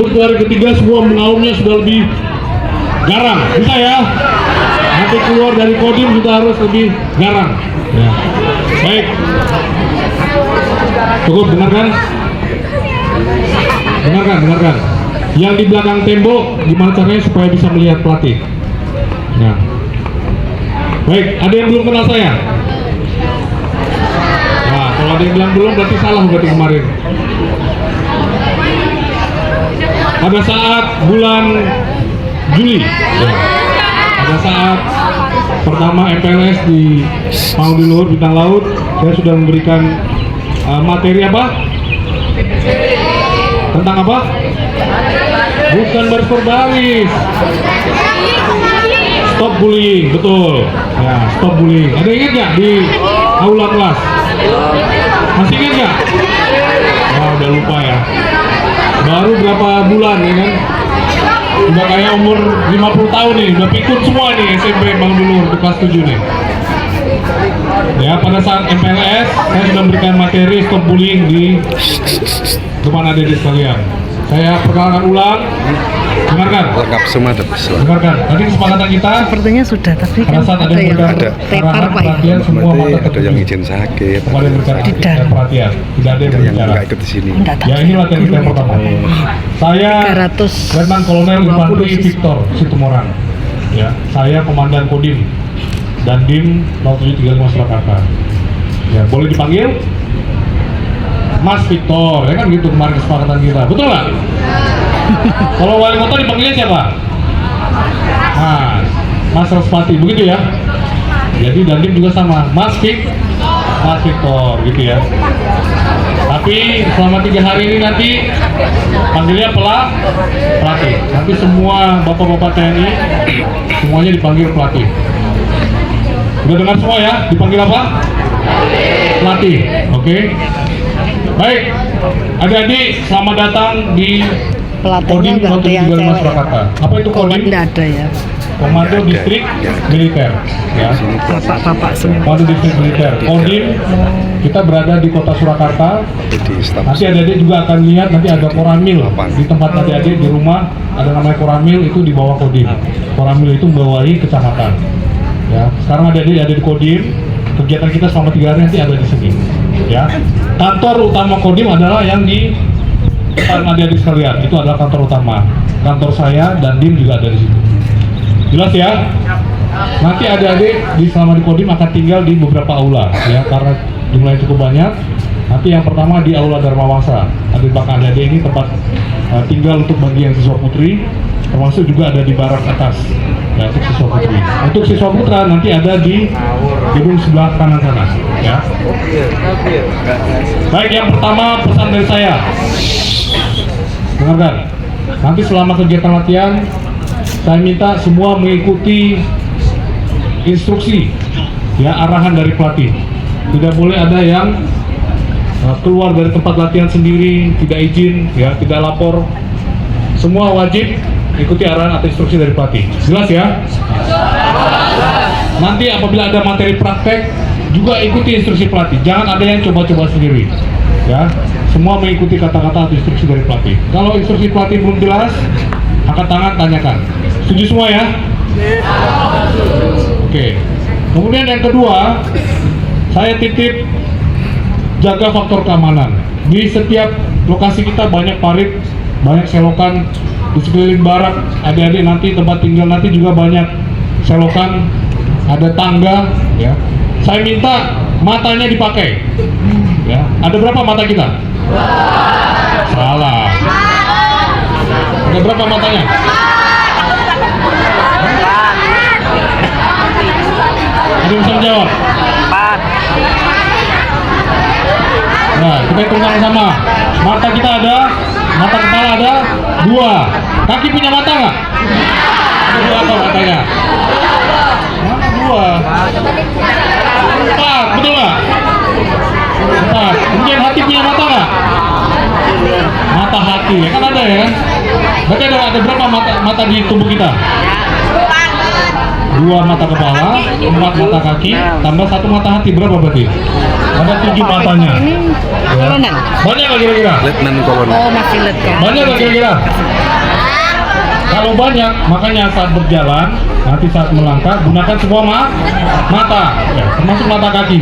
Untuk hari ketiga semua mengaumnya sudah lebih garang, bisa ya? Nanti keluar dari kodim kita harus lebih garang. Ya. Baik. Cukup, dengarkan. Dengarkan. Yang di belakang tembok gimana caranya supaya bisa melihat pelatih? Nah. Baik, ada yang belum kenal saya? Nah, kalau ada yang bilang belum berarti salah berarti kemarin. Pada saat bulan Juli, ya, pada saat pertama MPLS di Panggung Luhur Bintang Laut, saya sudah memberikan materi apa? Tentang apa? Bukan baris per baris. Stop bullying, betul. Ya, stop bullying. Ada ingat nggak di aula kelas? Masih ingat nggak? Wah, udah lupa ya. Baru berapa bulan ya kan? Udah kayak umur 50 tahun nih, udah pikun semua nih SMP Bang Dulur di kelas 7 nih. Ya, pada saat MPLS saya sudah memberikan materi stop bullying di depan adik-adik sekalian. Saya perkenalkan ulang. Dengarkan. Lengkap semua ada. Dengarkan. Tadi kesepakatan kita. Sepertinya sudah, tapi kan ada yang tepar Pak ya. Semua mata ada yang izin sakit. Ada yang berbicara perhatian. Tidak ada yang berbicara. Nggak ikut di sini. Ya, ini latihan kita yang pertama. Saya Letnan Kolonel Infanteri Victor Situmorang. Ya, saya Komandan Kodim dan Dim 0735 Surakarta. Ya, boleh dipanggil Mas Victor, ya kan gitu kemarin kesepakatan kita, betul nggak? Kalau wali kota dipanggilnya siapa? Mas Rospati, begitu ya? Jadi Dandim juga sama, Mas Victor, gitu ya. Tapi selama 3 hari ini nanti panggilnya pelatih. Nanti semua bapak-bapak TNI semuanya dipanggil pelatih. Udah dengar semua ya? Dipanggil apa? Pelatih, oke? Baik, adik-adik selamat datang di pelatihnya nggak ada yang cewek. Surakarta. Apa itu Kodim? Nggak ada ya. Komando Distrik Militer. Ya. Bapak-bapak semua. Komando Distrik Militer. Kodim kita berada di kota Surakarta. Nanti adik-adik juga akan lihat nanti ada koramil di tempat adik-adik di rumah ada namanya koramil itu di bawah Kodim. Koramil itu membawahi kecamatan. Ya. Sekarang adik-adik ada di Kodim. Kegiatan kita selama 3 hari nanti ada di sini. Ya. Kantor utama Kodim adalah yang di depan adik-adik sekalian. Itu adalah kantor utama. Kantor saya dan Dim juga ada di situ. Jelas ya? Nanti adik-adik selama di Kodim akan tinggal di beberapa aula ya karena jumlahnya cukup banyak. Nanti yang pertama di aula Dharma Wangsa. Ada di belakang adik ini tempat tinggal untuk bagian siswa putri, termasuk juga ada di barak atas. Ya, untuk siswa putri. Untuk siswa putra nanti ada di gedung sebelah kanan sana, ya. Baik, yang pertama pesan dari saya. Dengarkan. Nanti selama kegiatan latihan, saya minta semua mengikuti instruksi, ya, arahan dari pelatih. Tidak boleh ada yang keluar dari tempat latihan sendiri, tidak izin, ya, tidak lapor. Semua wajib ikuti arahan atau instruksi dari pelatih. Jelas ya? Nanti apabila ada materi praktek juga ikuti instruksi pelatih. Jangan ada yang coba-coba sendiri. Ya, semua mengikuti kata-kata atau instruksi dari pelatih. Kalau instruksi pelatih belum jelas, angkat tangan, tanyakan. Setuju semua ya? Oke. Kemudian yang kedua, saya titip jaga faktor keamanan. Di setiap lokasi kita banyak parit, banyak selokan. Di sekeliling barak, adik-adik nanti tempat tinggal nanti juga banyak selokan, ada tangga, ya. Saya minta matanya dipakai, ya. Ada berapa mata kita? Salah. Ada berapa matanya? Ada yang bisa menjawab? 4. Nah, kita hitung sama. Mata kita ada, mata kepala ada 2. Kaki punya mata nggak? Ada berapa matanya? Mana 2? 4, betul nggak? 4. Kemudian hati punya mata nggak? Mata hati, ya kan ada ya? Berarti ada berapa mata di tubuh kita? 2 mata kepala, 4 mata kaki, tambah 1 mata hati, berapa berarti? Ada 7 matanya. Ini kolonel. Banyak nggak kira-kira? Letnan Kolonel. Oh, masih letnan. Banyak nggak kira-kira? Kalau banyak, makanya saat berjalan, nanti saat melangkah, gunakan semua mata, ya, termasuk mata kaki.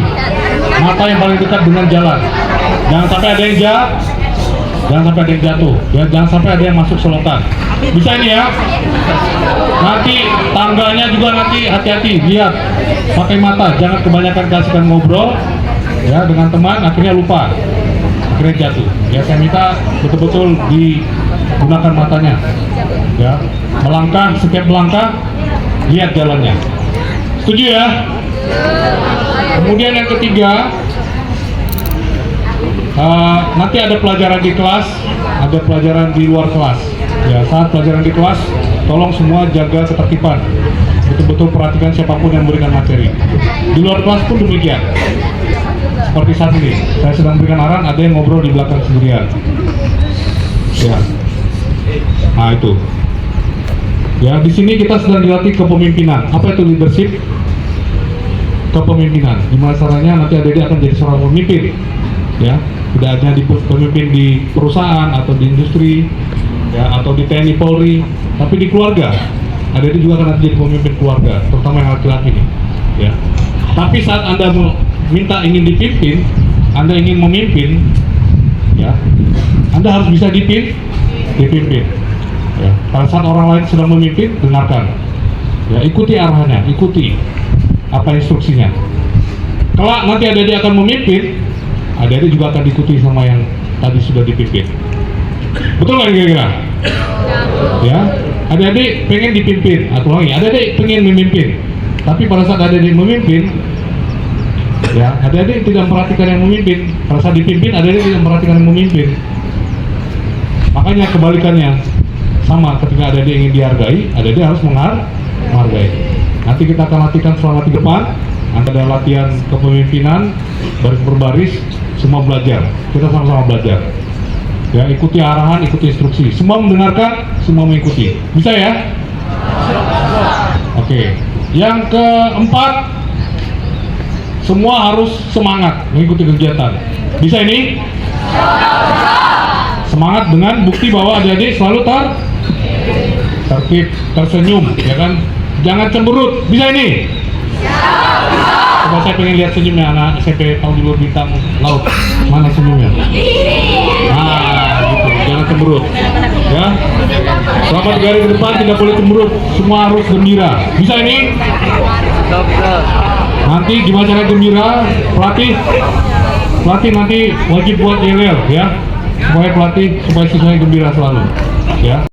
Mata yang paling dekat dengan jalan. Jangan sampai ada yang jangan sampai ada yang jatuh, ya, jangan sampai ada yang masuk selokan. Bisa ini ya. Nanti tangganya juga nanti hati-hati, lihat, pakai mata, jangan kebanyakan kasihkan ngobrol, ya, dengan teman, akhirnya lupa, akhirnya jatuh. Ya, saya minta betul-betul digunakan matanya, ya, melangkah, setiap melangkah lihat jalannya. Setuju ya? Kemudian yang ketiga, nanti ada pelajaran di kelas, ada pelajaran di luar kelas. Ya, saat pelajaran di kelas, tolong semua jaga ketertiban, betul-betul perhatikan siapapun yang memberikan materi. Di luar kelas pun demikian. Seperti saat ini, saya sedang memberikan arahan, ada yang ngobrol di belakang sendirian. Ya, nah itu. Ya, di sini kita sedang dilatih kepemimpinan. Apa itu leadership? Kepemimpinan. Gimana caranya nanti adik-adik akan jadi seorang pemimpin. Ya, tidak hanya di pemimpin di perusahaan atau di industri, ya, atau di TNI Polri, tapi di keluarga. Adik-adik juga akan nanti jadi pemimpin keluarga, terutama yang laki-laki nih. Ya. Tapi saat Anda minta ingin dipimpin, Anda ingin memimpin, ya, Anda harus bisa dipimpin. Ya. Pada saat orang lain sedang memimpin, dengarkan. Ya, ikuti arahannya, ikuti apa instruksinya. Kelak nanti adik-adik akan memimpin, adik-adik juga akan diikuti sama yang tadi sudah dipimpin. Betul nggak kira-kira? Ya, adik-adik pengen dipimpin, atau lagi, adik-adik pengen memimpin. Tapi pada saat adik-adik memimpin, ya, adik-adik tidak memperhatikan yang memimpin. Pada saat dipimpin, adik-adik tidak memperhatikan yang memimpin. Makanya kebalikannya, sama ketika adik-adik ingin dihargai, adik-adik harus menghargai. Nanti kita akan latihkan selama 3 depan. Ada latihan kepemimpinan, baris per baris, semua belajar. Kita sama-sama belajar. Ya, ikuti arahan, ikuti instruksi. Semua mendengarkan, semua mengikuti. Bisa ya? Oke. Yang keempat, semua harus semangat mengikuti kegiatan. Bisa ini? Semangat dengan bukti bahwa adik-adik selalu tertib, tersenyum, ya kan? Jangan cemberut. Bisa ini? Coba saya pengen lihat senyumnya anak SMP tahun di luar bintang laut. Mana senyumnya? Nah, gitu. Jangan cemberut. Ya. Selama 3 hari ke depan tidak boleh cemberut. Semua harus gembira. Bisa ini? Nanti gimana cara gembira? Pelatih nanti wajib buat yel, ya. Supaya siswanya gembira selalu. Ya.